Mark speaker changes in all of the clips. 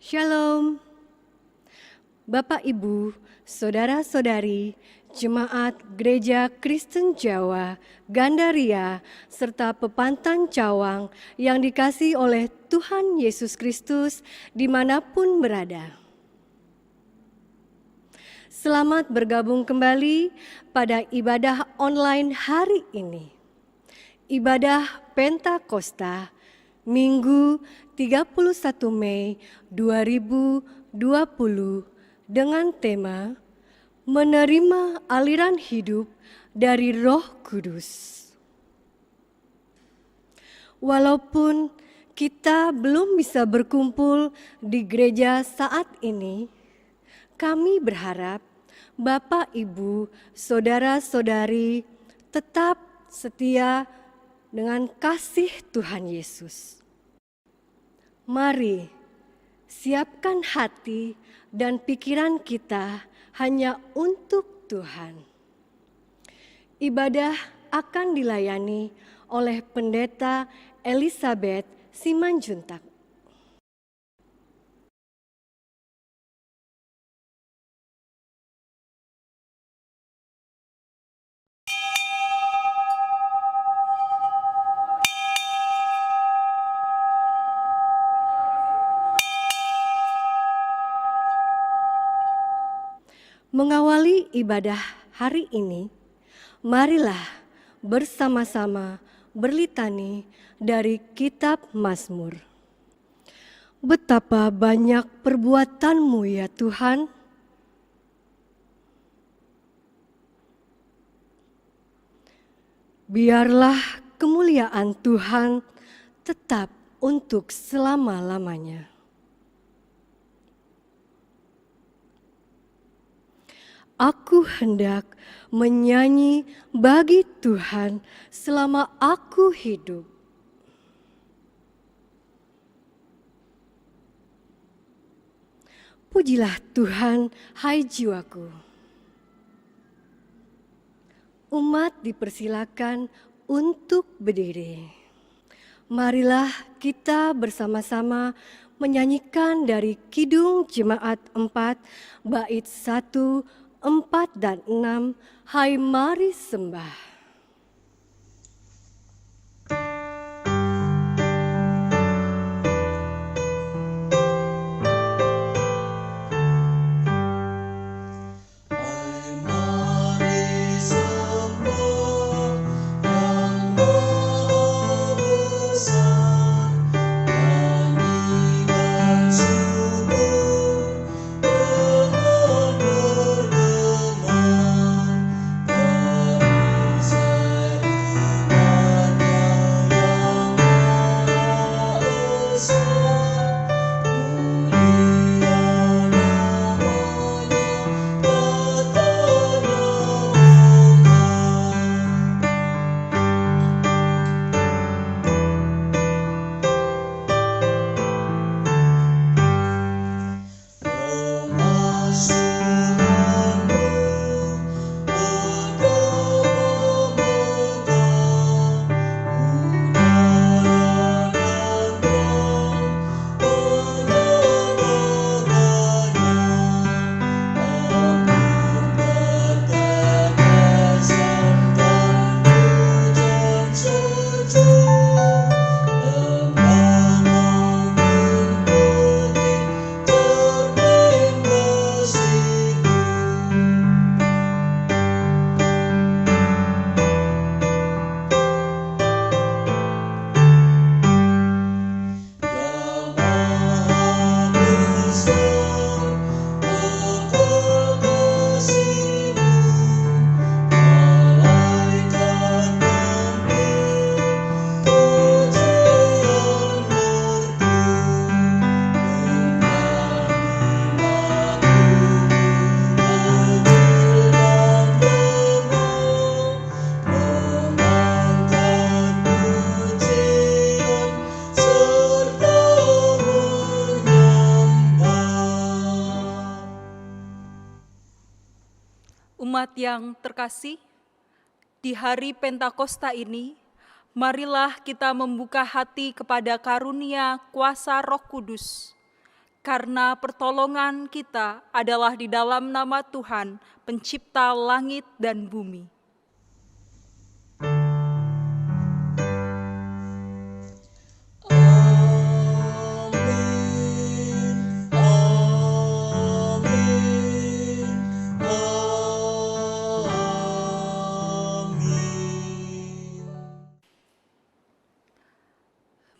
Speaker 1: Shalom, Bapak Ibu, Saudara-saudari, Jemaat Gereja Kristen Jawa, Gandaria, serta Pepantan Cawang yang dikasihi oleh Tuhan Yesus Kristus dimanapun berada. Selamat bergabung kembali pada ibadah online hari ini. Ibadah Pentakosta, Minggu 31 Mei 2020 dengan tema Menerima Aliran Hidup dari Roh Kudus. Walaupun kita belum bisa berkumpul di gereja saat ini, kami berharap Bapak, Ibu, Saudara-saudari tetap setia dengan kasih Tuhan Yesus. Mari siapkan hati dan pikiran kita hanya untuk Tuhan. Ibadah akan dilayani oleh Pendeta Elizabeth Simanjuntak. Mengawali ibadah hari ini, marilah bersama-sama berlitani dari Kitab Mazmur. Betapa banyak perbuatan-Mu ya Tuhan. Biarlah kemuliaan Tuhan tetap untuk selama-lamanya. Aku hendak menyanyi bagi Tuhan selama aku hidup. Pujilah Tuhan, hai jiwaku. Umat dipersilakan untuk berdiri. Marilah kita bersama-sama menyanyikan dari Kidung Jemaat 4, bait 1, 4 dan 6, hai mari sembah.
Speaker 2: Bergema yang terkasih, di hari Pentakosta ini, marilah kita membuka hati kepada karunia kuasa Roh Kudus, karena pertolongan kita adalah di dalam nama Tuhan, Pencipta langit dan bumi.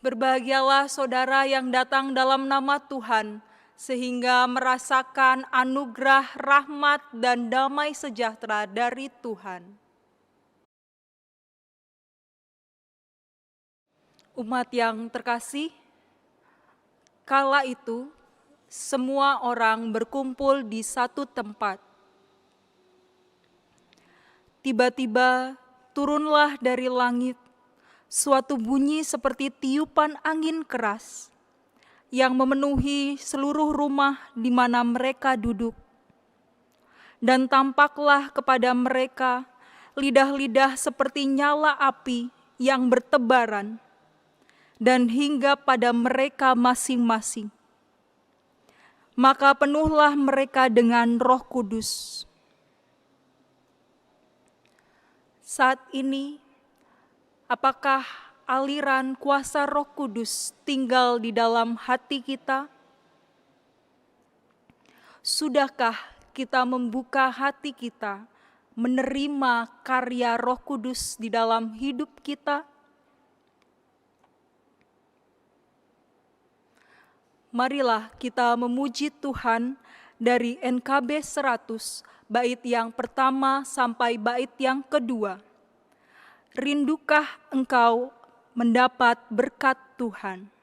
Speaker 2: Berbahagialah saudara yang datang dalam nama Tuhan, sehingga merasakan anugerah, rahmat, dan damai sejahtera dari Tuhan. Umat yang terkasih, kala itu semua orang berkumpul di satu tempat. Tiba-tiba turunlah dari langit suatu bunyi seperti tiupan angin keras yang memenuhi seluruh rumah di mana mereka duduk. Dan tampaklah kepada mereka lidah-lidah seperti nyala api yang bertebaran dan hinggap pada mereka masing-masing. Maka penuhlah mereka dengan Roh Kudus. Saat ini, apakah aliran kuasa Roh Kudus tinggal di dalam hati kita? Sudahkah kita membuka hati kita, menerima karya Roh Kudus di dalam hidup kita? Marilah kita memuji Tuhan dari NKB 100, bait yang pertama sampai bait yang kedua. Rindukah engkau mendapat berkat Tuhan?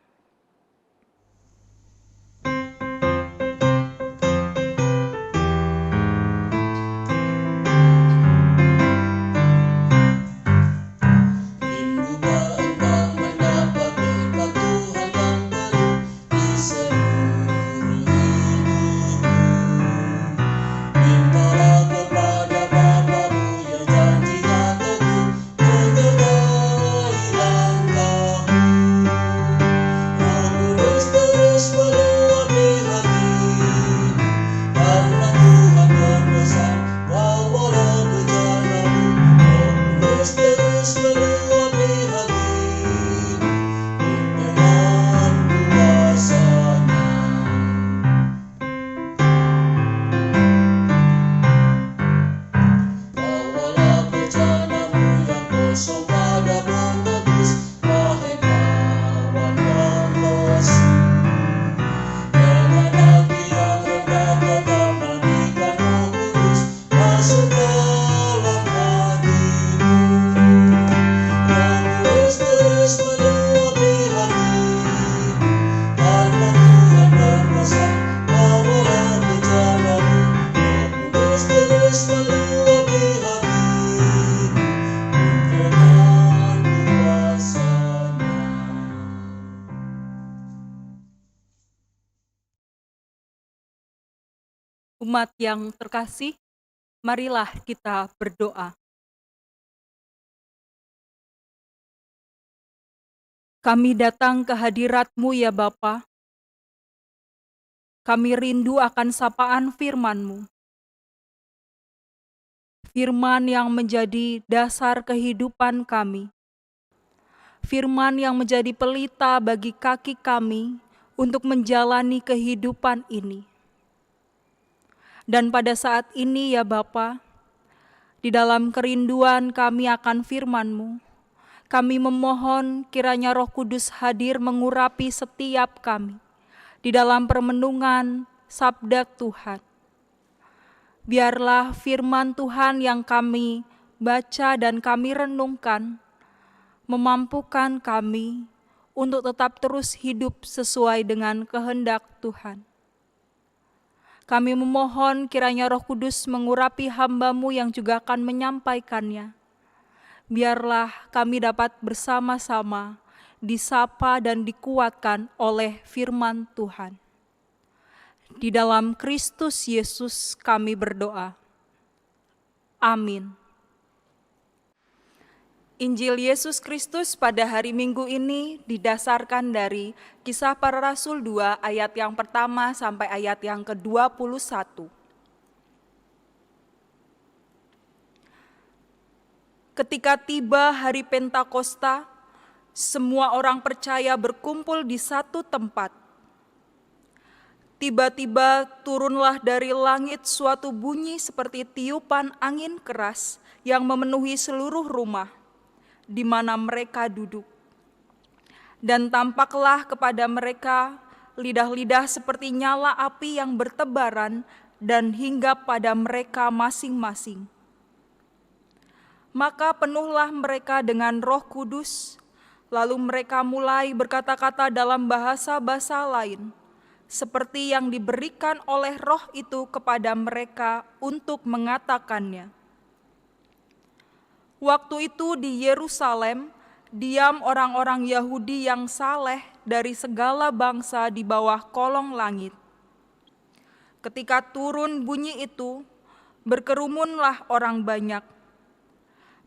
Speaker 2: Umat yang terkasih, marilah kita berdoa. Kami datang ke hadirat-Mu ya Bapa. Kami rindu akan sapaan firman-Mu. Firman yang menjadi dasar kehidupan kami. Firman yang menjadi pelita bagi kaki kami untuk menjalani kehidupan ini. Dan pada saat ini ya Bapa, di dalam kerinduan kami akan firman-Mu, kami memohon kiranya Roh Kudus hadir mengurapi setiap kami di dalam permenungan sabda Tuhan. Biarlah firman Tuhan yang kami baca dan kami renungkan memampukan kami untuk tetap terus hidup sesuai dengan kehendak Tuhan. Kami memohon kiranya Roh Kudus mengurapi hamba-Mu yang juga akan menyampaikannya. Biarlah kami dapat bersama-sama disapa dan dikuatkan oleh firman Tuhan. Di dalam Kristus Yesus kami berdoa. Amin. Injil Yesus Kristus pada hari Minggu ini didasarkan dari Kisah Para Rasul 2 ayat yang pertama sampai ayat yang ke-21. Ketika tiba hari Pentakosta, semua orang percaya berkumpul di satu tempat. Tiba-tiba turunlah dari langit suatu bunyi seperti tiupan angin keras yang memenuhi seluruh rumah di mana mereka duduk. Dan tampaklah kepada mereka lidah-lidah seperti nyala api yang bertebaran dan hinggap pada mereka masing-masing. Maka penuhlah mereka dengan Roh Kudus, lalu mereka mulai berkata-kata dalam bahasa-bahasa lain, seperti yang diberikan oleh Roh itu kepada mereka untuk mengatakannya. Waktu itu di Yerusalem, diam orang-orang Yahudi yang saleh dari segala bangsa di bawah kolong langit. Ketika turun bunyi itu, berkerumunlah orang banyak.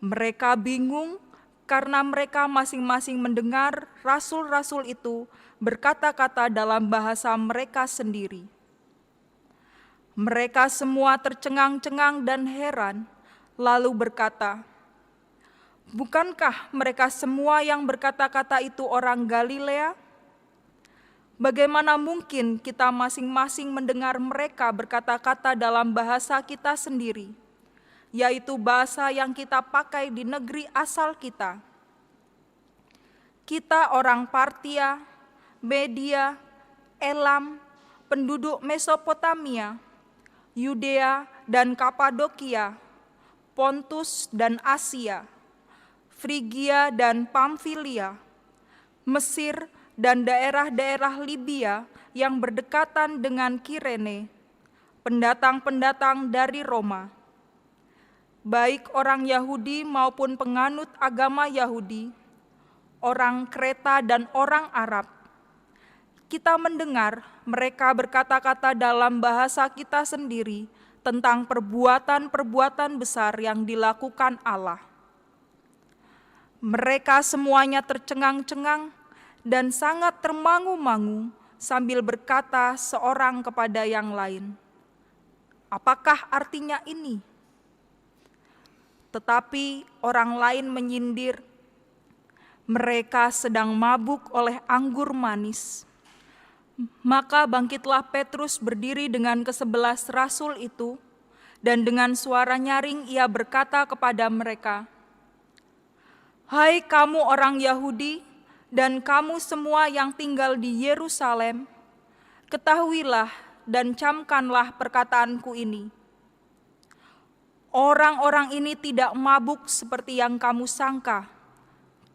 Speaker 2: Mereka bingung karena mereka masing-masing mendengar rasul-rasul itu berkata-kata dalam bahasa mereka sendiri. Mereka semua tercengang-cengang dan heran, lalu berkata, "Bukankah mereka semua yang berkata-kata itu orang Galilea? Bagaimana mungkin kita masing-masing mendengar mereka berkata-kata dalam bahasa kita sendiri, yaitu bahasa yang kita pakai di negeri asal kita? Kita orang Partia, Media, Elam, penduduk Mesopotamia, Yudea dan Kapadokia, Pontus dan Asia, Frigia dan Pamfilia, Mesir dan daerah-daerah Libya yang berdekatan dengan Kirene, pendatang-pendatang dari Roma, baik orang Yahudi maupun penganut agama Yahudi, orang Kreta dan orang Arab. Kita mendengar mereka berkata-kata dalam bahasa kita sendiri tentang perbuatan-perbuatan besar yang dilakukan Allah." Mereka semuanya tercengang-cengang dan sangat termangu-mangu sambil berkata seorang kepada yang lain, "Apakah artinya ini?" Tetapi orang lain menyindir, "Mereka sedang mabuk oleh anggur manis." Maka bangkitlah Petrus berdiri dengan ke-11 rasul itu, dan dengan suara nyaring ia berkata kepada mereka, "Hai kamu orang Yahudi dan kamu semua yang tinggal di Yerusalem, ketahuilah dan camkanlah perkataanku ini. Orang-orang ini tidak mabuk seperti yang kamu sangka,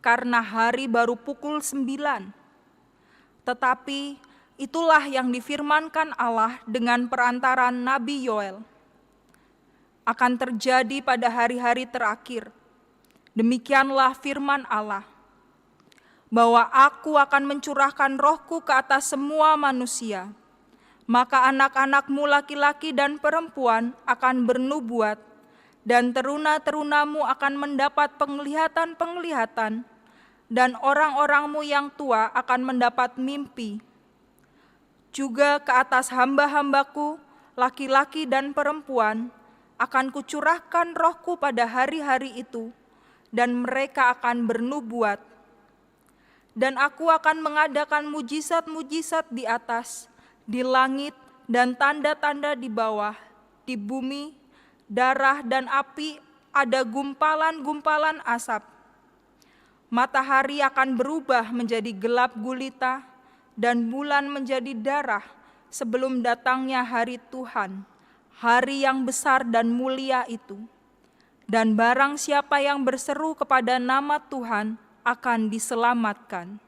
Speaker 2: karena hari baru pukul 9. Tetapi itulah yang difirmankan Allah dengan perantaran Nabi Yoel. Akan terjadi pada hari-hari terakhir. Demikianlah firman Allah, bahwa aku akan mencurahkan rohku ke atas semua manusia, maka anak-anakmu laki-laki dan perempuan akan bernubuat, dan teruna-terunamu akan mendapat penglihatan-penglihatan, dan orang-orangmu yang tua akan mendapat mimpi. Juga ke atas hamba-hambaku, laki-laki dan perempuan, akan kucurahkan rohku pada hari-hari itu, dan mereka akan bernubuat. Dan aku akan mengadakan mujizat-mujizat di atas, di langit, dan tanda-tanda di bawah, di bumi, darah dan api, ada gumpalan-gumpalan asap. Matahari akan berubah menjadi gelap gulita, dan bulan menjadi darah sebelum datangnya hari Tuhan, hari yang besar dan mulia itu. Dan barang siapa yang berseru kepada nama Tuhan akan diselamatkan."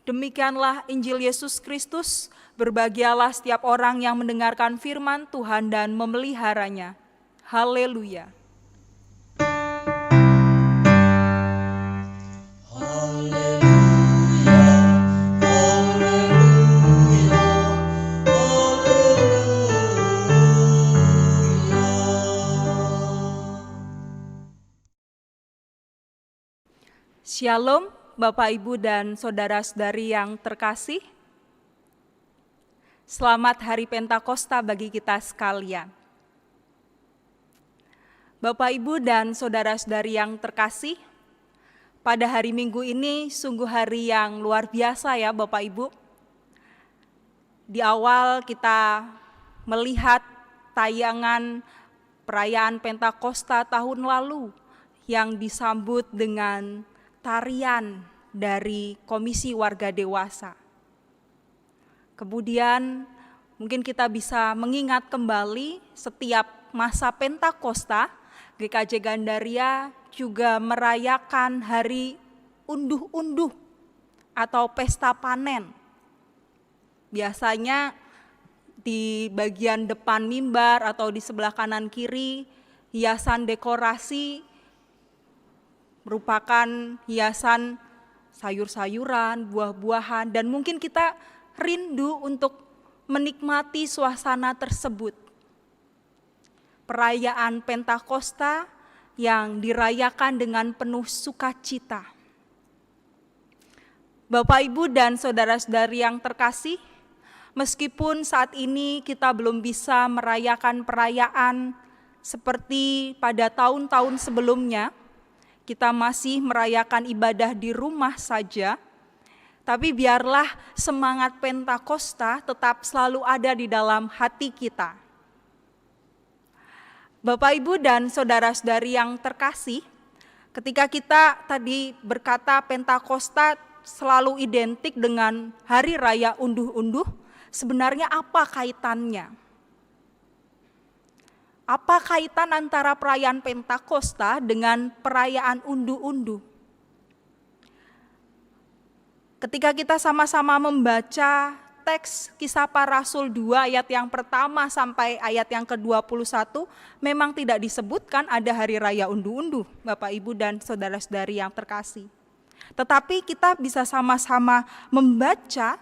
Speaker 2: Demikianlah Injil Yesus Kristus. Berbahagialah setiap orang yang mendengarkan firman Tuhan dan memeliharanya. Haleluya. Shalom Bapak Ibu dan Saudara-saudari yang terkasih. Selamat Hari Pentakosta bagi kita sekalian. Bapak Ibu dan Saudara-saudari yang terkasih, pada hari Minggu ini sungguh hari yang luar biasa ya Bapak Ibu. Di awal kita melihat tayangan perayaan Pentakosta tahun lalu yang disambut dengan tarian dari Komisi Warga Dewasa. Kemudian mungkin kita bisa mengingat kembali setiap masa Pentakosta, GKJ Gandaria juga merayakan hari unduh-unduh atau pesta panen. Biasanya di bagian depan mimbar atau di sebelah kanan kiri, hiasan dekorasi merupakan hiasan sayur-sayuran, buah-buahan, dan mungkin kita rindu untuk menikmati suasana tersebut. Perayaan Pentakosta yang dirayakan dengan penuh sukacita. Bapak, Ibu, dan saudara-saudari yang terkasih, meskipun saat ini kita belum bisa merayakan perayaan seperti pada tahun-tahun sebelumnya, kita masih merayakan ibadah di rumah saja, tapi biarlah semangat Pentakosta tetap selalu ada di dalam hati kita. Bapak, Ibu, dan saudara-saudari yang terkasih, ketika kita tadi berkata Pentakosta selalu identik dengan hari raya unduh-unduh, sebenarnya apa kaitannya? Apa kaitan antara perayaan Pentakosta dengan perayaan unduh-unduh? Ketika kita sama-sama membaca teks Kisah Para Rasul 2 ayat yang pertama sampai ayat yang ke-21, memang tidak disebutkan ada hari raya unduh-unduh, Bapak, Ibu, dan saudara-saudari yang terkasih. Tetapi kita bisa sama-sama membaca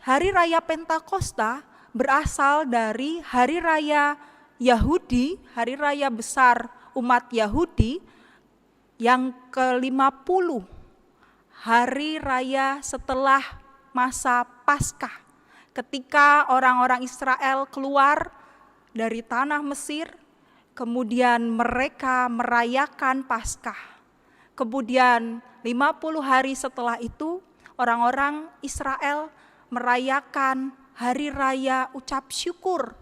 Speaker 2: hari raya Pentakosta berasal dari hari raya Yahudi, hari raya besar umat Yahudi yang ke-50, hari raya setelah masa Paskah, ketika orang-orang Israel keluar dari tanah Mesir, kemudian mereka merayakan Paskah. Kemudian 50 hari setelah itu, orang-orang Israel merayakan hari raya ucap syukur,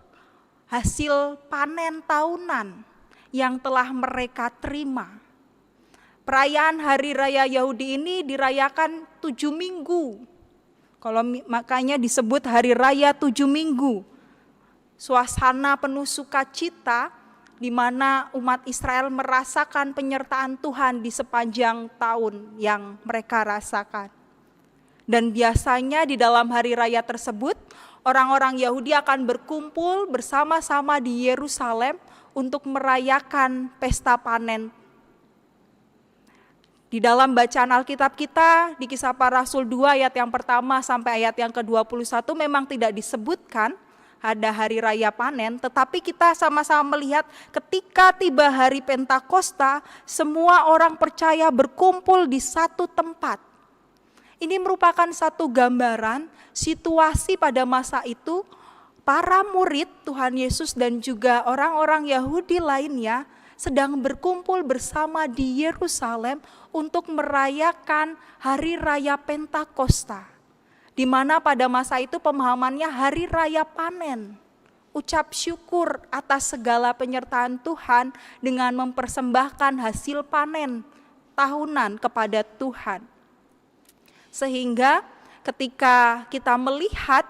Speaker 2: hasil panen tahunan yang telah mereka terima. Perayaan hari raya Yahudi ini dirayakan 7 minggu. Makanya disebut hari raya 7 minggu. Suasana penuh sukacita di mana umat Israel merasakan penyertaan Tuhan di sepanjang tahun yang mereka rasakan. Dan biasanya di dalam hari raya tersebut, orang-orang Yahudi akan berkumpul bersama-sama di Yerusalem untuk merayakan pesta panen. Di dalam bacaan Alkitab kita, di Kisah Para Rasul 2 ayat yang pertama sampai ayat yang ke-21 memang tidak disebutkan ada hari raya panen, tetapi kita sama-sama melihat ketika tiba hari Pentakosta, semua orang percaya berkumpul di satu tempat. Ini merupakan satu gambaran situasi pada masa itu, para murid Tuhan Yesus dan juga orang-orang Yahudi lainnya sedang berkumpul bersama di Yerusalem untuk merayakan hari raya Pentakosta, di mana pada masa itu pemahamannya hari raya panen, ucap syukur atas segala penyertaan Tuhan dengan mempersembahkan hasil panen tahunan kepada Tuhan. Sehingga ketika kita melihat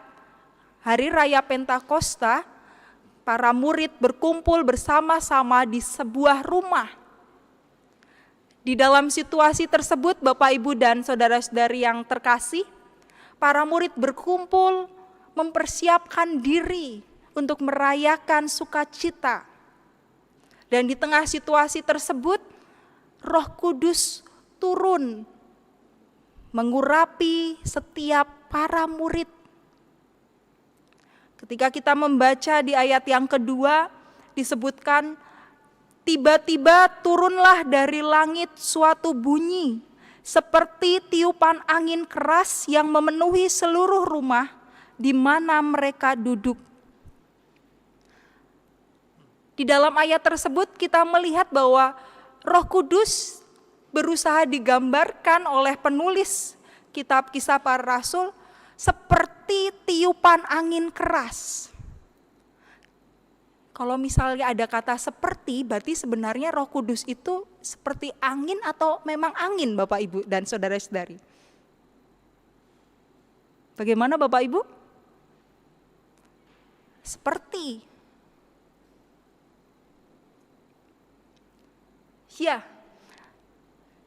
Speaker 2: hari raya Pentakosta, para murid berkumpul bersama-sama di sebuah rumah. Di dalam situasi tersebut, Bapak, Ibu, dan saudara-saudari yang terkasih, para murid berkumpul mempersiapkan diri untuk merayakan sukacita. Dan di tengah situasi tersebut, Roh Kudus turun mengurapi setiap para murid. Ketika kita membaca di ayat yang kedua, disebutkan Tiba-tiba turunlah dari langit suatu bunyi, seperti tiupan angin keras yang memenuhi seluruh rumah di mana mereka duduk. Di dalam ayat tersebut kita melihat bahwa Roh Kudus berusaha digambarkan oleh penulis kitab Kisah Para Rasul seperti tiupan angin keras. Kalau misalnya ada kata seperti, berarti sebenarnya Roh Kudus itu seperti angin atau memang angin, Bapak Ibu dan saudara-saudari? Bagaimana Bapak Ibu? Seperti. Ya.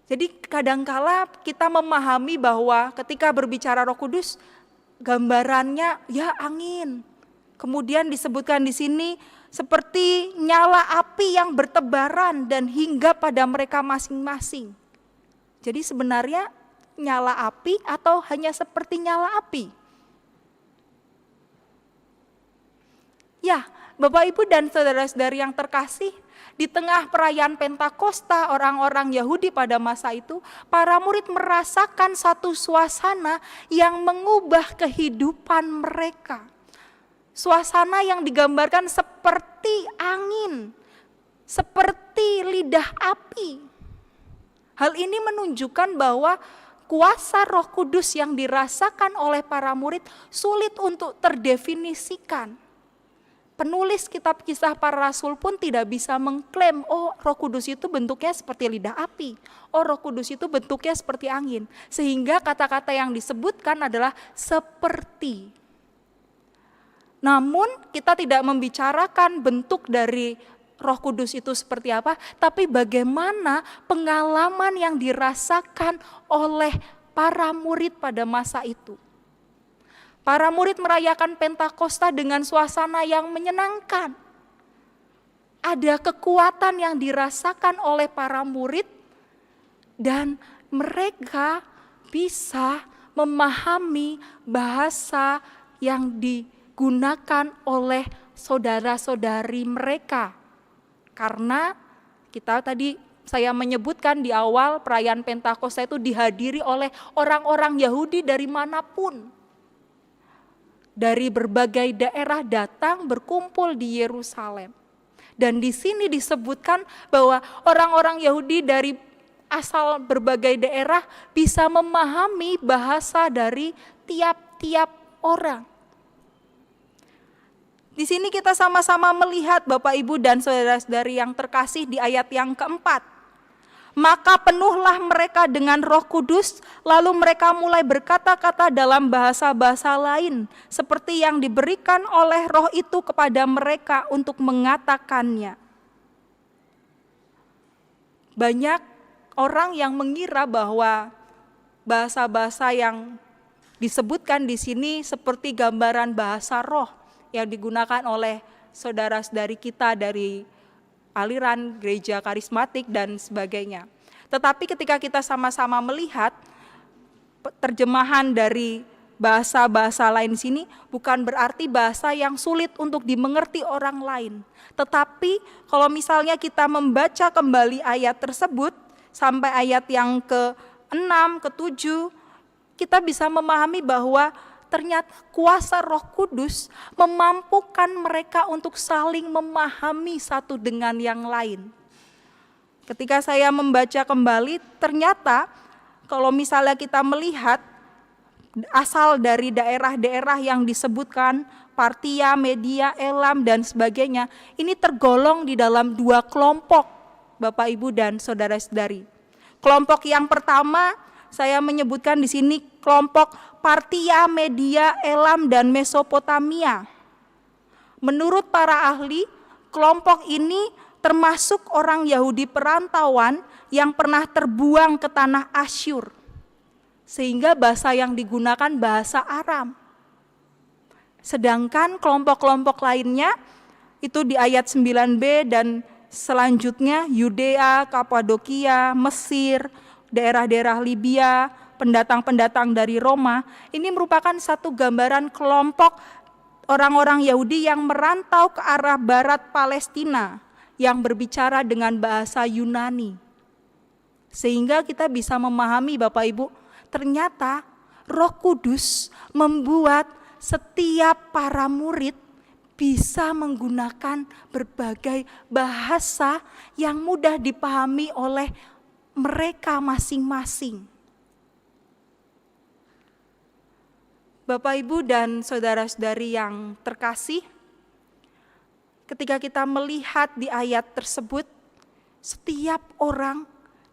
Speaker 2: Jadi kadangkala kita memahami bahwa ketika berbicara Roh Kudus, gambarannya ya angin. Kemudian disebutkan di sini seperti nyala api yang bertebaran dan hingga pada mereka masing-masing. Jadi sebenarnya nyala api atau hanya seperti nyala api? Ya, Bapak Ibu dan saudara-saudari yang terkasih, di tengah perayaan Pentakosta orang-orang Yahudi pada masa itu, para murid merasakan satu suasana yang mengubah kehidupan mereka. Suasana yang digambarkan seperti angin, seperti lidah api. Hal ini menunjukkan bahwa kuasa Roh Kudus yang dirasakan oleh para murid sulit untuk terdefinisikan. Penulis kitab Kisah Para Rasul pun tidak bisa mengklaim, oh Roh Kudus itu bentuknya seperti lidah api, oh Roh Kudus itu bentuknya seperti angin. Sehingga kata-kata yang disebutkan adalah seperti. Namun kita tidak membicarakan bentuk dari Roh Kudus itu seperti apa, tapi bagaimana pengalaman yang dirasakan oleh para murid pada masa itu. Para murid merayakan Pentakosta dengan suasana yang menyenangkan. Ada kekuatan yang dirasakan oleh para murid dan mereka bisa memahami bahasa yang digunakan oleh saudara-saudari mereka. Karena kita tadi saya menyebutkan di awal perayaan Pentakosta itu dihadiri oleh orang-orang Yahudi dari manapun. Dari berbagai daerah datang berkumpul di Yerusalem. Dan di sini disebutkan bahwa orang-orang Yahudi dari asal berbagai daerah bisa memahami bahasa dari tiap-tiap orang. Di sini kita sama-sama melihat Bapak Ibu dan saudara-saudari yang terkasih di ayat yang keempat. Maka penuhlah mereka dengan Roh Kudus, lalu mereka mulai berkata-kata dalam bahasa-bahasa lain, seperti yang diberikan oleh Roh itu kepada mereka untuk mengatakannya. Banyak orang yang mengira bahwa bahasa-bahasa yang disebutkan di sini seperti gambaran bahasa roh yang digunakan oleh saudara-saudari kita dari aliran gereja karismatik dan sebagainya. Tetapi ketika kita sama-sama melihat terjemahan dari bahasa-bahasa lain sini bukan berarti bahasa yang sulit untuk dimengerti orang lain. Tetapi kalau misalnya kita membaca kembali ayat tersebut sampai ayat yang ke-6, ke-7, kita bisa memahami bahwa ternyata kuasa Roh Kudus memampukan mereka untuk saling memahami satu dengan yang lain. Ketika saya membaca kembali, ternyata kalau misalnya kita melihat asal dari daerah-daerah yang disebutkan, Partia, Media, Elam, dan sebagainya, ini tergolong di dalam dua kelompok, Bapak, Ibu, dan saudara-saudari. Kelompok yang pertama, saya menyebutkan di sini kelompok Partia, Media, Elam, dan Mesopotamia. Menurut para ahli, kelompok ini termasuk orang Yahudi perantauan yang pernah terbuang ke tanah Asyur. Sehingga bahasa yang digunakan bahasa Aram. Sedangkan kelompok-kelompok lainnya itu di ayat 9b dan selanjutnya Yudea, Kapadokia, Mesir, daerah-daerah Libya, pendatang-pendatang dari Roma, ini merupakan satu gambaran kelompok orang-orang Yahudi yang merantau ke arah barat Palestina, yang berbicara dengan bahasa Yunani. Sehingga kita bisa memahami Bapak Ibu, ternyata Roh Kudus membuat setiap para murid bisa menggunakan berbagai bahasa yang mudah dipahami oleh mereka masing-masing. Bapak, Ibu, dan saudara-saudari yang terkasih, ketika kita melihat di ayat tersebut, setiap orang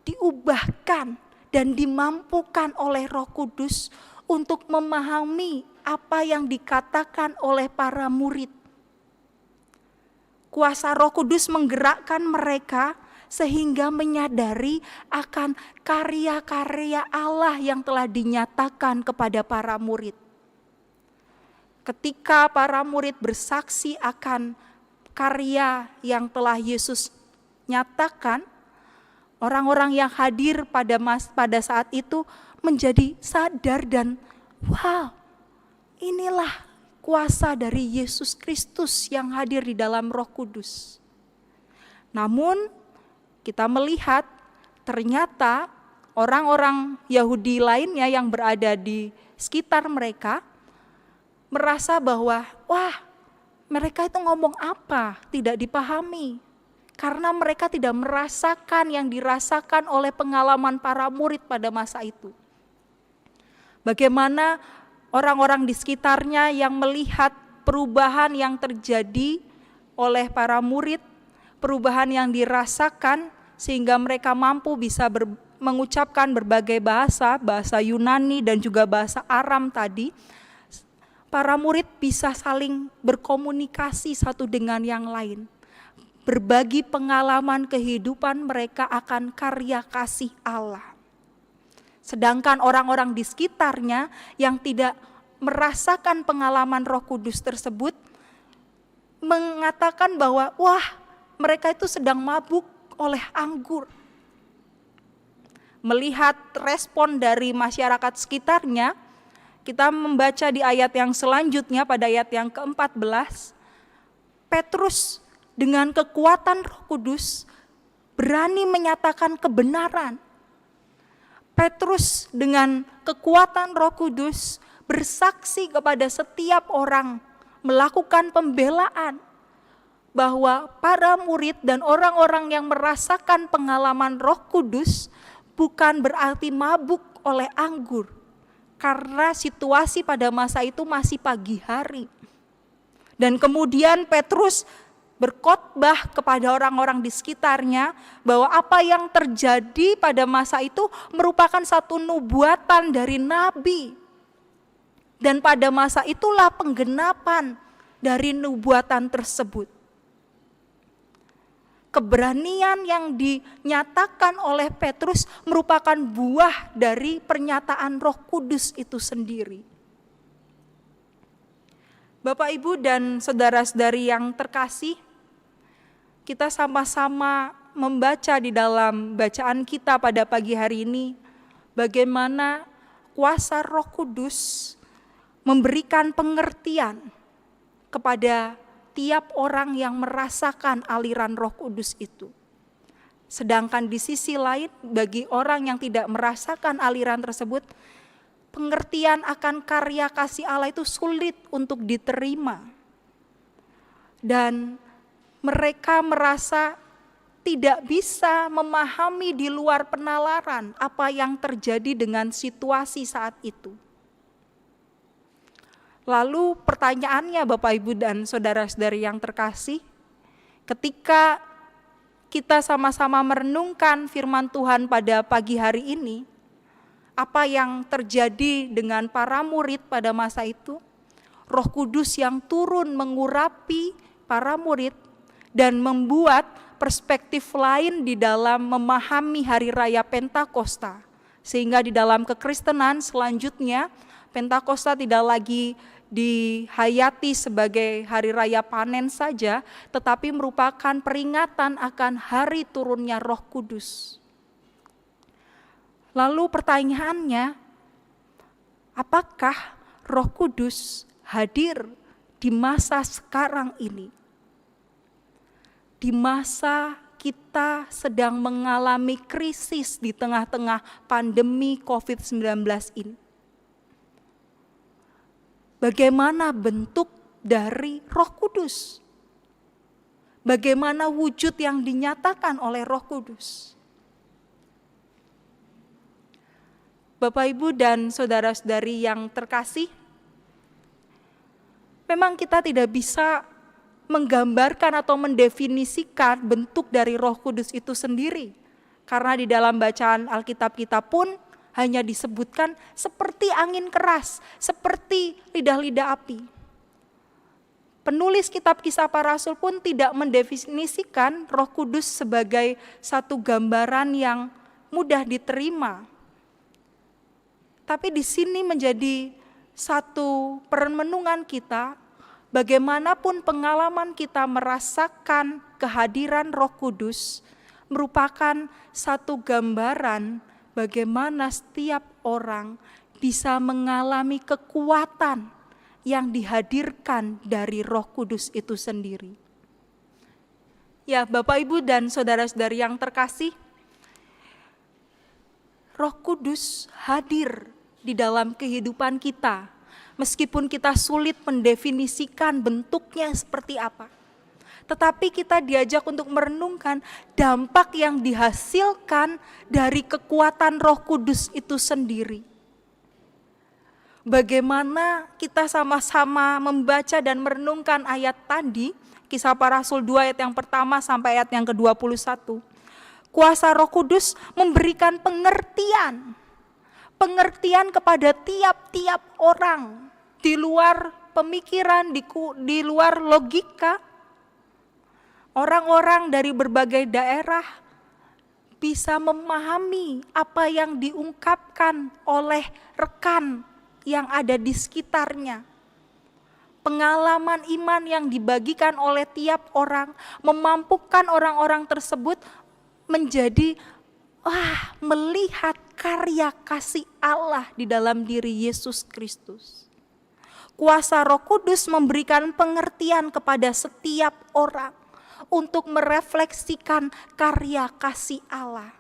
Speaker 2: diubahkan dan dimampukan oleh Roh Kudus untuk memahami apa yang dikatakan oleh para murid. Kuasa Roh Kudus menggerakkan mereka sehingga menyadari akan karya-karya Allah yang telah dinyatakan kepada para murid. Ketika para murid bersaksi akan karya yang telah Yesus nyatakan, orang-orang yang hadir pada saat itu menjadi sadar dan wow, inilah kuasa dari Yesus Kristus yang hadir di dalam Roh Kudus. Namun kita melihat ternyata orang-orang Yahudi lainnya yang berada di sekitar mereka merasa bahwa wah, mereka itu ngomong apa tidak dipahami. Karena mereka tidak merasakan yang dirasakan oleh pengalaman para murid pada masa itu. Bagaimana orang-orang di sekitarnya yang melihat perubahan yang terjadi oleh para murid, perubahan yang dirasakan sehingga mereka mampu bisa mengucapkan berbagai bahasa Yunani dan juga bahasa Aram tadi. Para murid bisa saling berkomunikasi satu dengan yang lain. Berbagi pengalaman kehidupan mereka akan karya kasih Allah. Sedangkan orang-orang di sekitarnya yang tidak merasakan pengalaman Roh Kudus tersebut mengatakan bahwa wah, mereka itu sedang mabuk oleh anggur. Melihat respon dari masyarakat sekitarnya, kita membaca di ayat yang selanjutnya pada ayat yang ke-14, Petrus dengan kekuatan Roh Kudus berani menyatakan kebenaran. Petrus dengan kekuatan Roh Kudus bersaksi kepada setiap orang, melakukan pembelaan bahwa para murid dan orang-orang yang merasakan pengalaman Roh Kudus bukan berarti mabuk oleh anggur, karena situasi pada masa itu masih pagi hari. Dan kemudian Petrus berkhotbah kepada orang-orang di sekitarnya bahwa apa yang terjadi pada masa itu merupakan satu nubuatan dari nabi. Dan pada masa itulah penggenapan dari nubuatan tersebut. Keberanian yang dinyatakan oleh Petrus merupakan buah dari pernyataan Roh Kudus itu sendiri. Bapak, Ibu, dan saudara-saudari yang terkasih, kita sama-sama membaca di dalam bacaan kita pada pagi hari ini bagaimana kuasa Roh Kudus memberikan pengertian kepada tiap orang yang merasakan aliran Roh Kudus itu. Sedangkan di sisi lain bagi orang yang tidak merasakan aliran tersebut, pengertian akan karya kasih Allah itu sulit untuk diterima. Dan mereka merasa tidak bisa memahami di luar penalaran apa yang terjadi dengan situasi saat itu. Lalu pertanyaannya Bapak, Ibu, dan saudara-saudari yang terkasih, ketika kita sama-sama merenungkan firman Tuhan pada pagi hari ini, apa yang terjadi dengan para murid pada masa itu? Roh Kudus yang turun mengurapi para murid dan membuat perspektif lain di dalam memahami hari raya Pentakosta. Sehingga di dalam kekristenan selanjutnya Pentakosta tidak lagi dihayati sebagai hari raya panen saja, tetapi merupakan peringatan akan hari turunnya Roh Kudus. Lalu pertanyaannya, apakah Roh Kudus hadir di masa sekarang ini? di masa kita sedang mengalami krisis di tengah-tengah pandemi COVID-19 ini. Bagaimana bentuk dari Roh Kudus? Bagaimana wujud yang dinyatakan oleh Roh Kudus? Bapak, Ibu, dan saudara-saudari yang terkasih, memang kita tidak bisa menggambarkan atau mendefinisikan bentuk dari Roh Kudus itu sendiri. Karena di dalam bacaan Alkitab kita pun hanya disebutkan seperti angin keras, seperti lidah-lidah api. Penulis kitab Kisah Para Rasul pun tidak mendefinisikan Roh Kudus sebagai satu gambaran yang mudah diterima. Tapi di sini menjadi satu perenungan kita, bagaimanapun pengalaman kita merasakan kehadiran Roh Kudus merupakan satu gambaran bagaimana setiap orang bisa mengalami kekuatan yang dihadirkan dari Roh Kudus itu sendiri. Ya, Bapak, Ibu, dan saudara-saudari yang terkasih, Roh Kudus hadir di dalam kehidupan kita, meskipun kita sulit mendefinisikan bentuknya seperti apa. Tetapi kita diajak untuk merenungkan dampak yang dihasilkan dari kekuatan Roh Kudus itu sendiri. Bagaimana kita sama-sama membaca dan merenungkan ayat tadi, Kisah Para Rasul 2 ayat yang pertama sampai ayat yang ke-21. Kuasa Roh Kudus memberikan pengertian kepada tiap-tiap orang, di luar pemikiran, di luar logika. Orang-orang dari berbagai daerah bisa memahami apa yang diungkapkan oleh rekan yang ada di sekitarnya. Pengalaman iman yang dibagikan oleh tiap orang memampukan orang-orang tersebut menjadi melihat karya kasih Allah di dalam diri Yesus Kristus. Kuasa Roh Kudus memberikan pengertian kepada setiap orang untuk merefleksikan karya kasih Allah.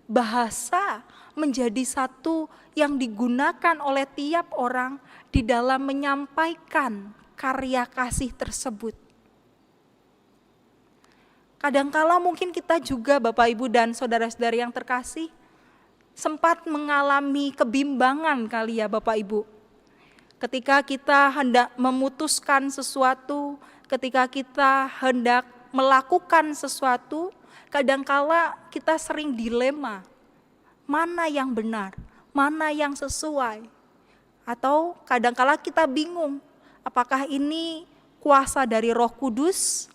Speaker 2: Bahasa menjadi satu yang digunakan oleh tiap orang di dalam menyampaikan karya kasih tersebut. Kadangkala mungkin kita juga, Bapak, Ibu, dan saudara-saudari yang terkasih, sempat mengalami kebimbangan kali ya, Bapak, Ibu. Ketika kita hendak memutuskan sesuatu, ketika kita hendak melakukan sesuatu, kadangkala kita sering dilema. Mana yang benar, mana yang sesuai. Atau kadangkala kita bingung, apakah ini kuasa dari Roh Kudus,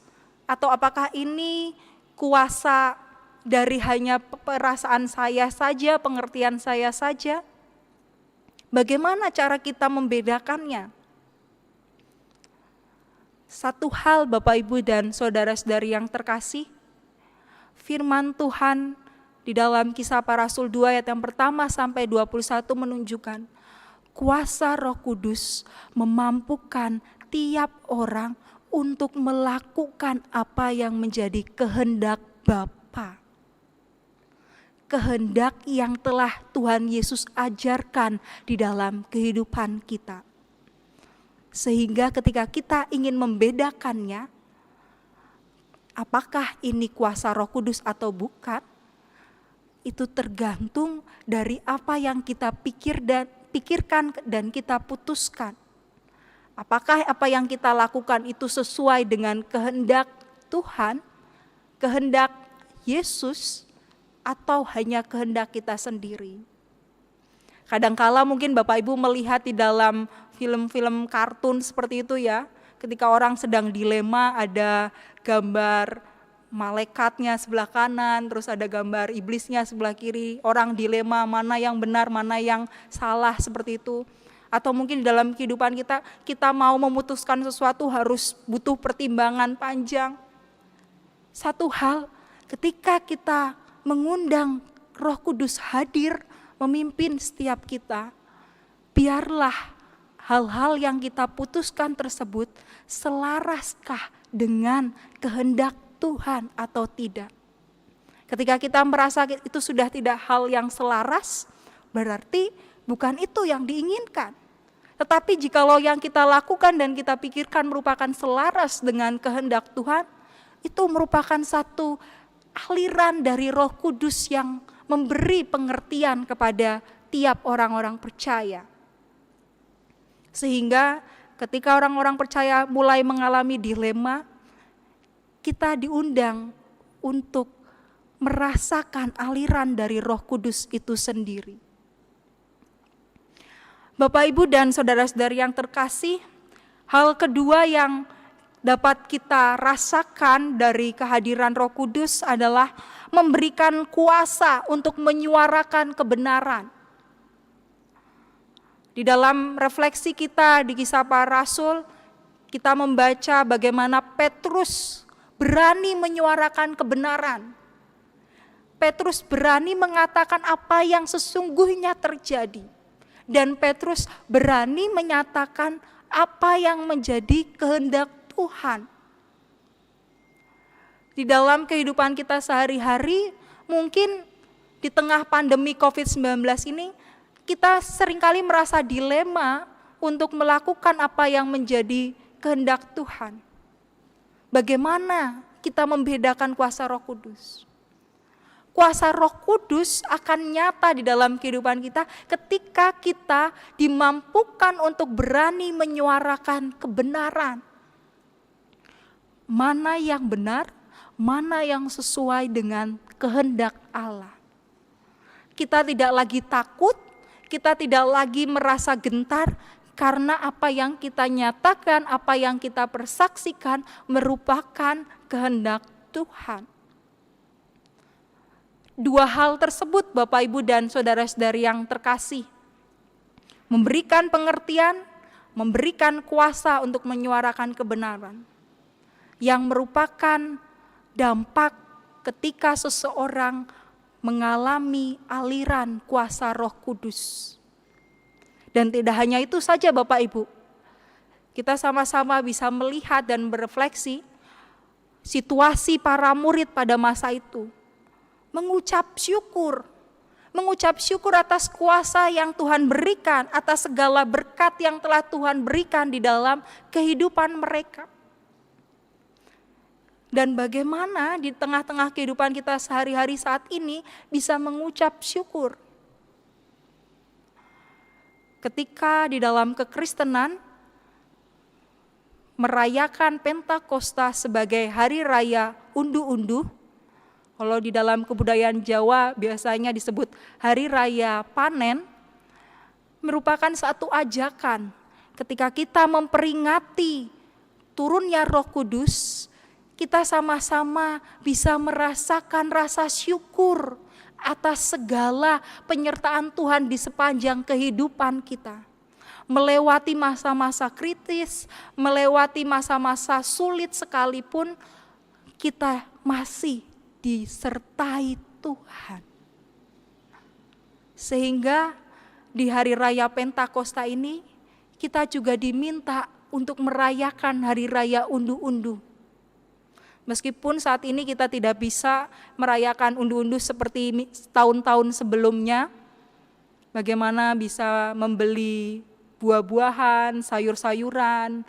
Speaker 2: atau apakah ini kuasa dari hanya perasaan saya saja, pengertian saya saja. Bagaimana cara kita membedakannya? Satu hal, Bapak, Ibu, dan saudara-saudari yang terkasih, firman Tuhan di dalam Kisah Para Rasul 2 ayat yang pertama sampai 21 menunjukkan kuasa Roh Kudus memampukan tiap orang untuk melakukan apa yang menjadi kehendak Bapa. Kehendak yang telah Tuhan Yesus ajarkan di dalam kehidupan kita. Sehingga ketika kita ingin membedakannya, apakah ini kuasa Roh Kudus atau bukan, itu tergantung dari apa yang kita pikirkan dan kita putuskan. Apakah apa yang kita lakukan itu sesuai dengan kehendak Tuhan, kehendak Yesus, atau hanya kehendak kita sendiri? Kadangkala mungkin Bapak Ibu melihat di dalam film-film kartun seperti itu ya, ketika orang sedang dilema, ada gambar malaikatnya sebelah kanan, terus ada gambar iblisnya sebelah kiri, orang dilema mana yang benar, mana yang salah seperti itu. Atau mungkin dalam kehidupan kita mau memutuskan sesuatu harus butuh pertimbangan panjang. Satu hal, ketika kita mengundang Roh Kudus hadir memimpin setiap kita, biarlah hal-hal yang kita putuskan tersebut selaraskah dengan kehendak Tuhan atau tidak. Ketika kita merasa itu sudah tidak hal yang selaras, berarti bukan itu yang diinginkan. Tetapi jikalau yang kita lakukan dan kita pikirkan merupakan selaras dengan kehendak Tuhan, itu merupakan satu aliran dari Roh Kudus yang memberi pengertian kepada tiap orang-orang percaya. Sehingga ketika orang-orang percaya mulai mengalami dilema, kita diundang untuk merasakan aliran dari Roh Kudus itu sendiri. Bapak, Ibu, dan saudara-saudari yang terkasih, hal kedua yang dapat kita rasakan dari kehadiran Roh Kudus adalah memberikan kuasa untuk menyuarakan kebenaran. Di dalam refleksi kita di Kisah Para Rasul, kita membaca bagaimana Petrus berani menyuarakan kebenaran. Petrus berani mengatakan apa yang sesungguhnya terjadi. Dan Petrus berani menyatakan apa yang menjadi kehendak Tuhan. Di dalam kehidupan kita sehari-hari, mungkin di tengah pandemi COVID-19 ini, kita seringkali merasa dilema untuk melakukan apa yang menjadi kehendak Tuhan. Bagaimana kita membedakan kuasa Roh Kudus? Kuasa Roh Kudus akan nyata di dalam kehidupan kita ketika kita dimampukan untuk berani menyuarakan kebenaran. Mana yang benar, mana yang sesuai dengan kehendak Allah. Kita tidak lagi takut, kita tidak lagi merasa gentar karena apa yang kita nyatakan, apa yang kita persaksikan merupakan kehendak Tuhan. Dua hal tersebut Bapak, Ibu, dan saudara-saudari yang terkasih, memberikan pengertian, memberikan kuasa untuk menyuarakan kebenaran, yang merupakan dampak ketika seseorang mengalami aliran kuasa Roh Kudus. Dan tidak hanya itu saja Bapak Ibu, kita sama-sama bisa melihat dan berefleksi situasi para murid pada masa itu. Mengucap syukur atas kuasa yang Tuhan berikan, atas segala berkat yang telah Tuhan berikan di dalam kehidupan mereka. Dan bagaimana di tengah-tengah kehidupan kita sehari-hari saat ini bisa mengucap syukur. Ketika di dalam kekristenan merayakan Pentakosta sebagai hari raya unduh-unduh, kalau di dalam kebudayaan Jawa biasanya disebut hari raya panen, merupakan satu ajakan ketika kita memperingati turunnya Roh Kudus, kita sama-sama bisa merasakan rasa syukur atas segala penyertaan Tuhan di sepanjang kehidupan kita. Melewati masa-masa kritis, melewati masa-masa sulit sekalipun, kita masih disertai Tuhan. Sehingga di hari raya Pentakosta ini, kita juga diminta untuk merayakan hari raya unduh-unduh. Meskipun saat ini kita tidak bisa merayakan unduh-unduh seperti tahun-tahun sebelumnya, bagaimana bisa membeli buah-buahan, sayur-sayuran,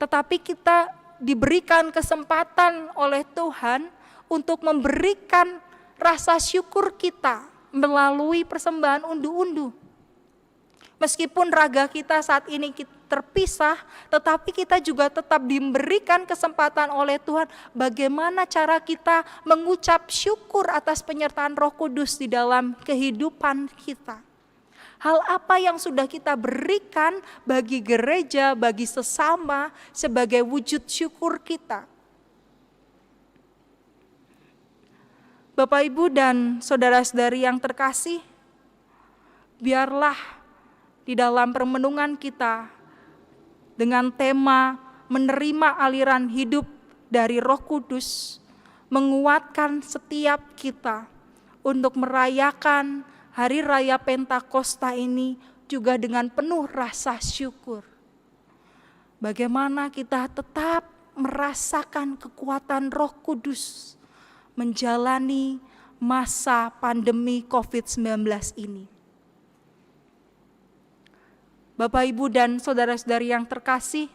Speaker 2: tetapi kita diberikan kesempatan oleh Tuhan untuk memberikan rasa syukur kita melalui persembahan unduh-unduh. Meskipun raga kita saat ini terpisah, tetapi kita juga tetap diberikan kesempatan oleh Tuhan bagaimana cara kita mengucap syukur atas penyertaan Roh Kudus di dalam kehidupan kita. Hal apa yang sudah kita berikan bagi gereja, bagi sesama sebagai wujud syukur kita. Bapak, Ibu, dan saudara-saudari yang terkasih, biarlah di dalam permenungan kita dengan tema menerima aliran hidup dari Roh Kudus, menguatkan setiap kita untuk merayakan hari raya Pentakosta ini juga dengan penuh rasa syukur. Bagaimana kita tetap merasakan kekuatan Roh Kudus menjalani masa pandemi COVID-19 ini. Bapak, Ibu, dan saudara-saudari yang terkasih,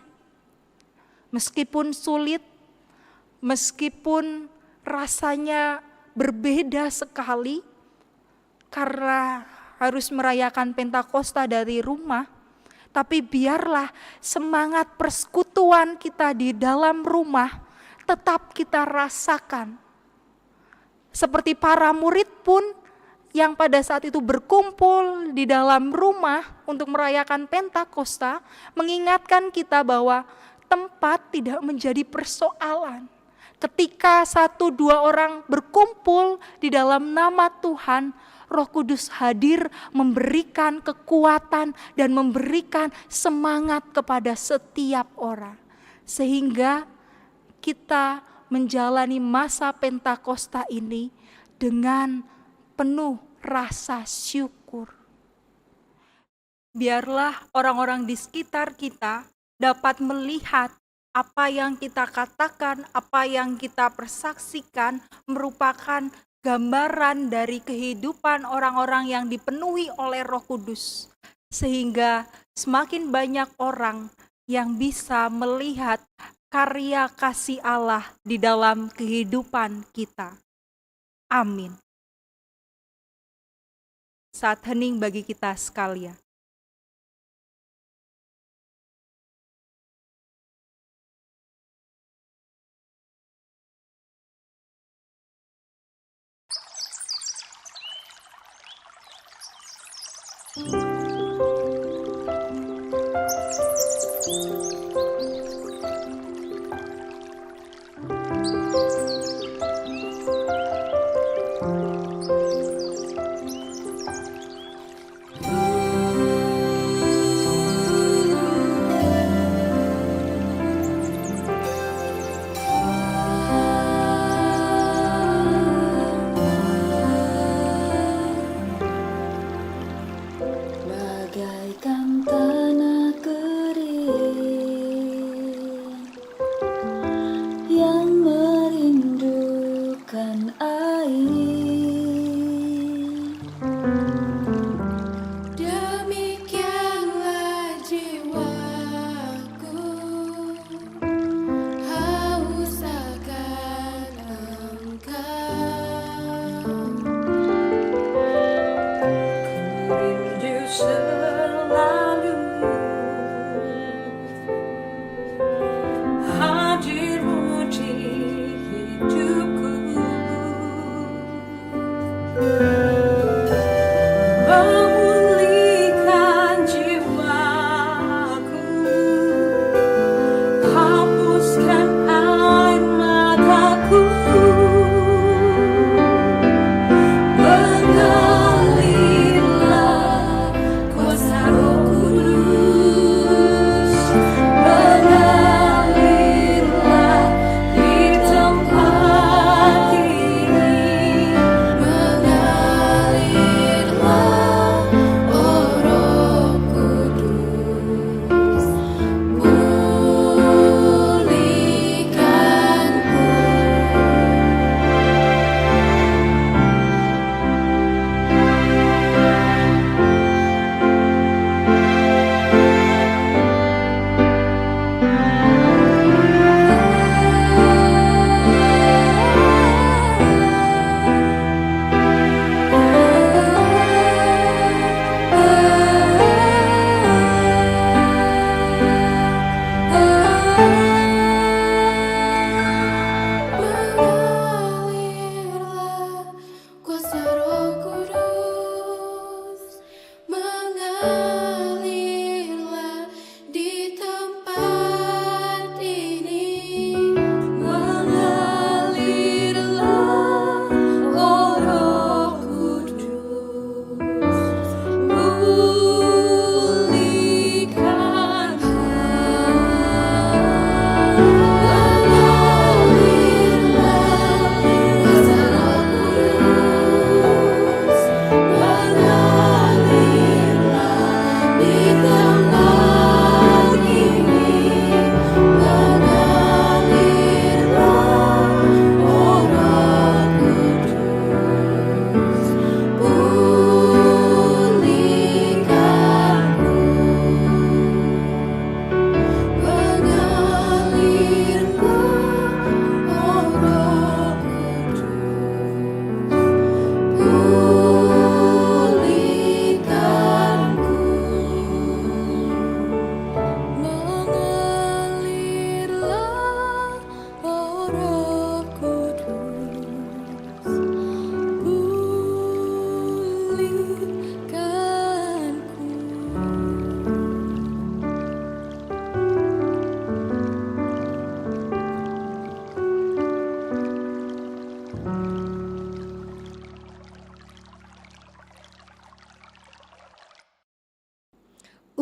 Speaker 2: meskipun sulit, meskipun rasanya berbeda sekali karena harus merayakan Pentakosta dari rumah, tapi biarlah semangat persekutuan kita di dalam rumah tetap kita rasakan. Seperti para murid pun yang pada saat itu berkumpul di dalam rumah untuk merayakan Pentakosta, mengingatkan kita bahwa tempat tidak menjadi persoalan. Ketika 1-2 orang berkumpul di dalam nama Tuhan, Roh Kudus hadir memberikan kekuatan dan memberikan semangat kepada setiap orang. Sehingga kita menjalani masa Pentakosta ini dengan penuh rasa syukur. Biarlah orang-orang di sekitar kita dapat melihat apa yang kita katakan, apa yang kita persaksikan merupakan gambaran dari kehidupan orang-orang yang dipenuhi oleh Roh Kudus. Sehingga semakin banyak orang yang bisa melihat karya kasih Allah di dalam kehidupan kita. Amin. Saat hening bagi kita sekalian.
Speaker 3: Bagaikan tanah kering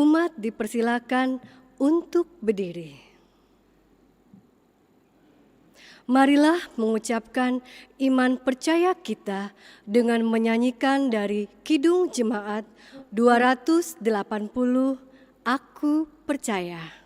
Speaker 1: Umat dipersilakan untuk berdiri. Marilah mengucapkan iman percaya kita dengan menyanyikan dari Kidung Jemaat 280, Aku Percaya.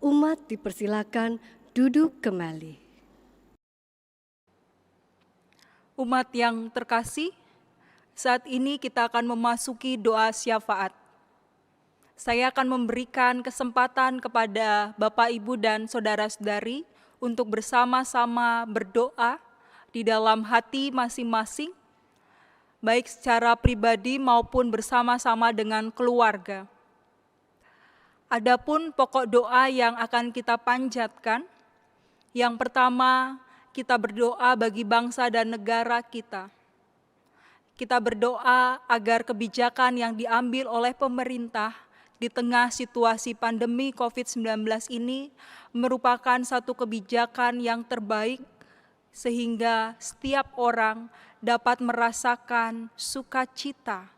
Speaker 1: Umat dipersilakan duduk kembali.
Speaker 2: Umat yang terkasih, saat ini kita akan memasuki doa syafaat. Saya akan memberikan kesempatan kepada Bapak, Ibu, dan Saudara-saudari untuk bersama-sama berdoa di dalam hati masing-masing, baik secara pribadi maupun bersama-sama dengan keluarga. Adapun pokok doa yang akan kita panjatkan, yang pertama kita berdoa bagi bangsa dan negara kita. Kita berdoa agar kebijakan yang diambil oleh pemerintah di tengah situasi pandemi COVID-19 ini merupakan satu kebijakan yang terbaik sehingga setiap orang dapat merasakan sukacita.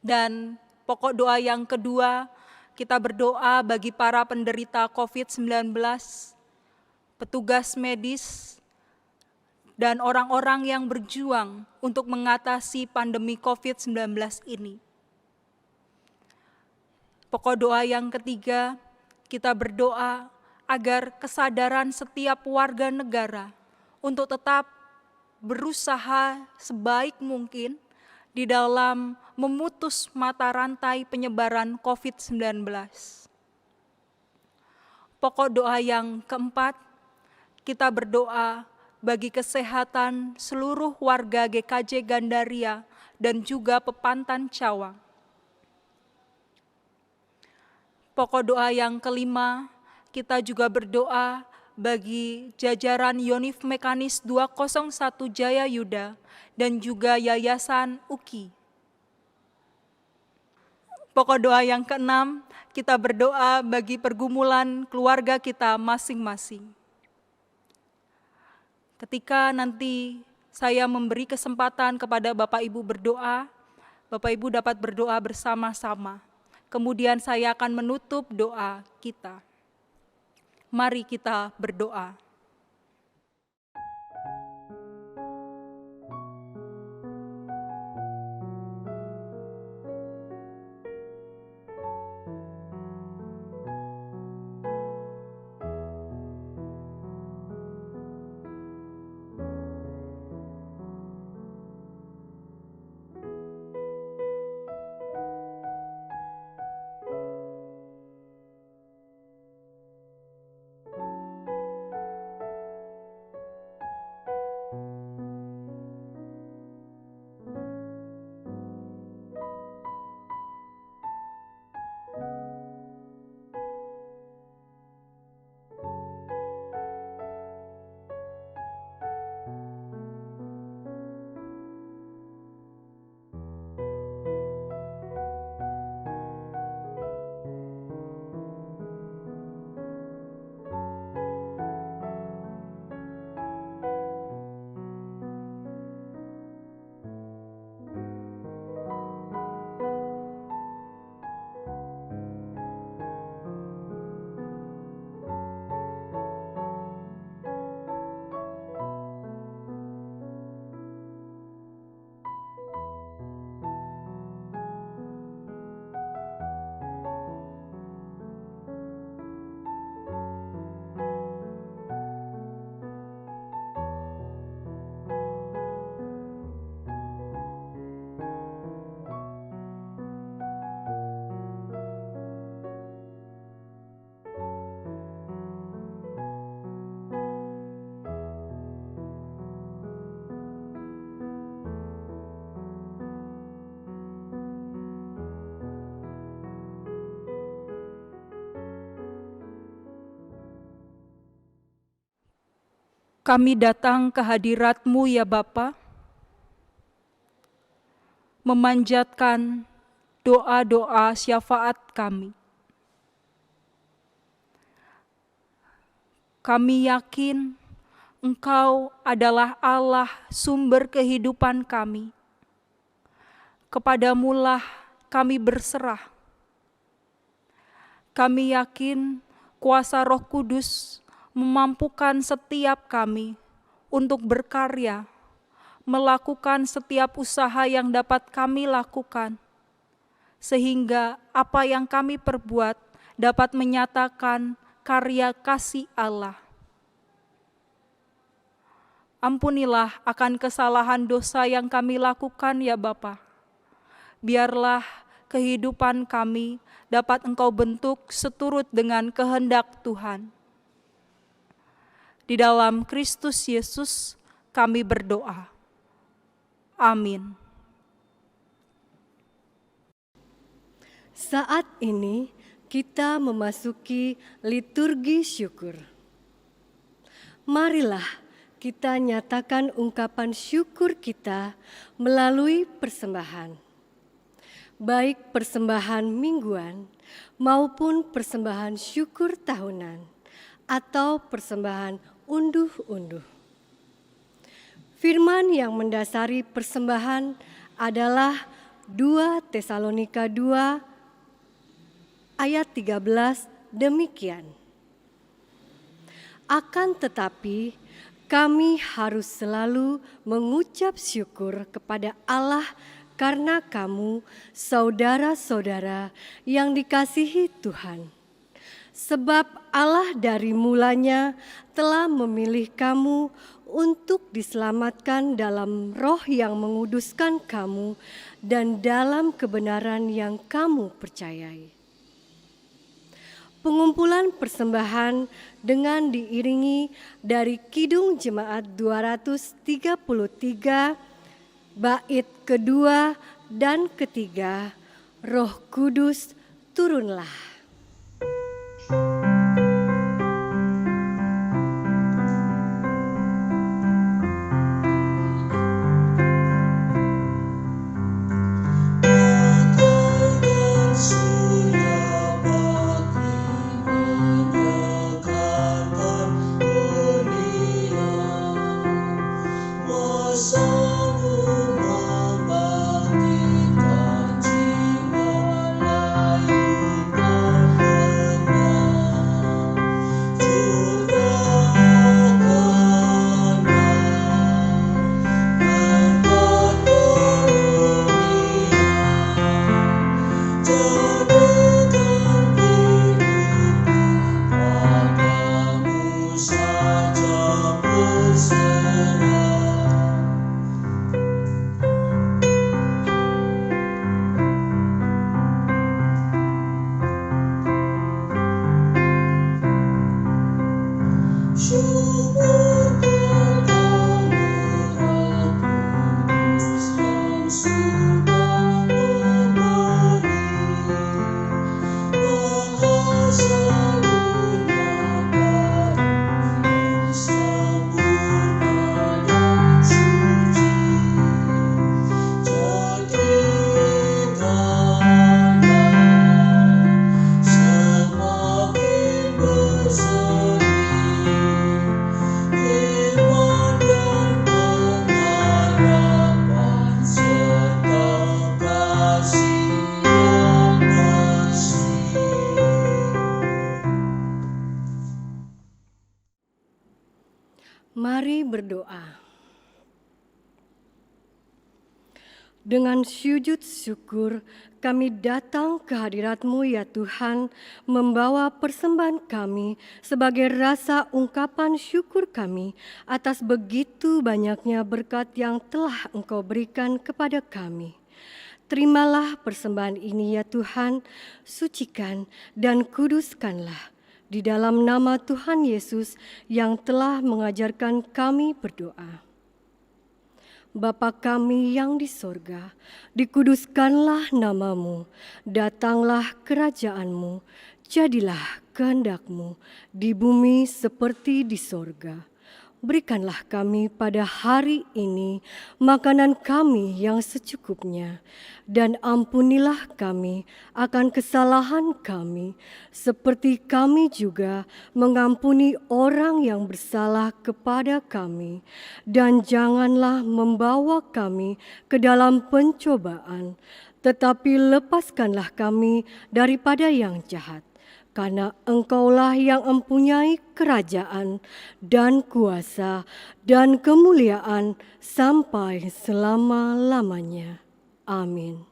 Speaker 2: Dan pokok doa yang kedua, kita berdoa bagi para penderita COVID-19, petugas medis, dan orang-orang yang berjuang untuk mengatasi pandemi COVID-19 ini. Pokok doa yang ketiga, kita berdoa agar kesadaran setiap warga negara untuk tetap berusaha sebaik mungkin di dalam memutus mata rantai penyebaran COVID-19. Pokok doa yang keempat, kita berdoa bagi kesehatan seluruh warga GKJ Gandaria dan juga Pepantan Cawang. Pokok doa yang kelima, kita juga berdoa bagi jajaran Yonif Mekanis 201 Jaya Yuda dan juga Yayasan UKI. Pokok doa yang keenam, kita berdoa bagi pergumulan keluarga kita masing-masing. Ketika nanti saya memberi kesempatan kepada Bapak Ibu berdoa, Bapak Ibu dapat berdoa bersama-sama. Kemudian saya akan menutup doa kita. Mari kita berdoa. Kami datang ke hadirat-Mu ya Bapa, memanjatkan doa-doa syafaat kami. Kami yakin Engkau adalah Allah sumber kehidupan kami. Kepadamu-lah kami berserah. Kami yakin kuasa Roh Kudus memampukan setiap kami untuk berkarya, melakukan setiap usaha yang dapat kami lakukan, sehingga apa yang kami perbuat dapat menyatakan karya kasih Allah. Ampunilah akan kesalahan dosa yang kami lakukan ya Bapa. Biarlah kehidupan kami dapat Engkau bentuk seturut dengan kehendak Tuhan. Di dalam Kristus Yesus kami berdoa. Amin.
Speaker 1: Saat ini kita memasuki liturgi syukur. Marilah kita nyatakan ungkapan syukur kita melalui persembahan. Baik persembahan mingguan maupun persembahan syukur tahunan atau persembahan unduh-unduh. Firman yang mendasari persembahan adalah 2 Tesalonika 2 ayat 13 demikian. Akan tetapi kami harus selalu mengucap syukur kepada Allah karena kamu, saudara-saudara yang dikasihi Tuhan. Sebab Allah dari mulanya telah memilih kamu untuk diselamatkan dalam roh yang menguduskan kamu dan dalam kebenaran yang kamu percayai. Pengumpulan persembahan dengan diiringi dari Kidung Jemaat 233, bait kedua dan ketiga, Roh Kudus turunlah. Mari berdoa. Dengan sujud syukur kami datang ke hadirat-Mu ya Tuhan, membawa persembahan kami sebagai rasa ungkapan syukur kami atas begitu banyaknya berkat yang telah Engkau berikan kepada kami. Terimalah persembahan ini ya Tuhan, sucikan dan kuduskanlah. Di dalam nama Tuhan Yesus yang telah mengajarkan kami berdoa. Bapa kami yang di sorga, dikuduskanlah namamu, datanglah kerajaan-Mu, jadilah kehendak-Mu di bumi seperti di sorga. Berikanlah kami pada hari ini makanan kami yang secukupnya, dan ampunilah kami akan kesalahan kami, seperti kami juga mengampuni orang yang bersalah kepada kami. Dan janganlah membawa kami ke dalam pencobaan, tetapi lepaskanlah kami daripada yang jahat. Karena Engkaulah yang mempunyai kerajaan dan kuasa dan kemuliaan sampai selama-lamanya. Amin.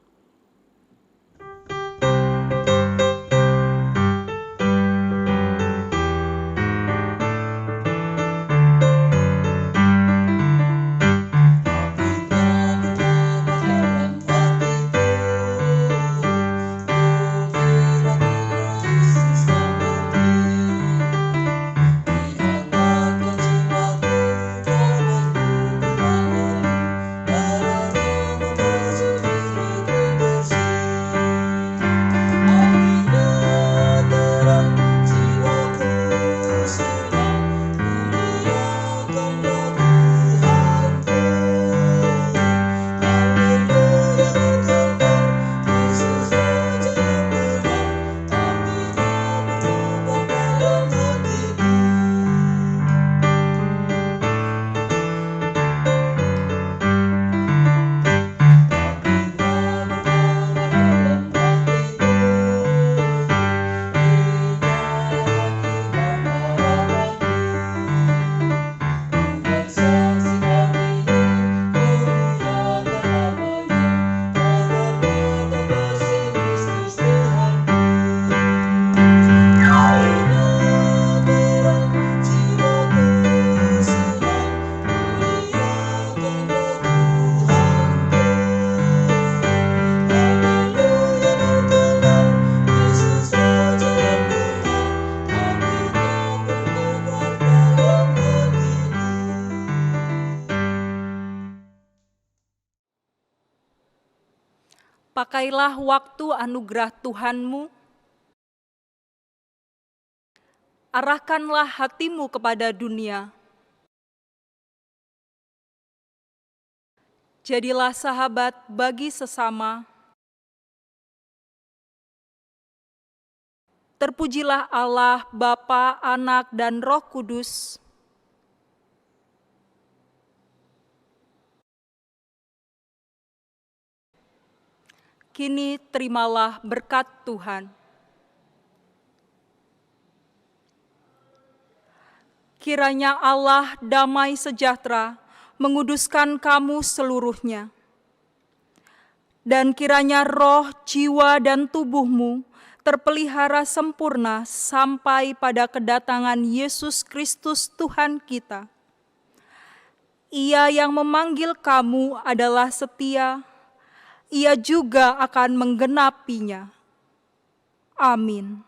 Speaker 2: Pakailah waktu anugerah Tuhanmu, arahkanlah hatimu kepada dunia. Jadilah sahabat bagi sesama. Terpujilah Allah, Bapa, Anak, dan Roh Kudus. Kini terimalah berkat Tuhan. Kiranya Allah damai sejahtera menguduskan kamu seluruhnya. Dan kiranya roh, jiwa, dan tubuhmu terpelihara sempurna sampai pada kedatangan Yesus Kristus Tuhan kita. Ia yang memanggil kamu adalah setia, Ia juga akan menggenapinya. Amin.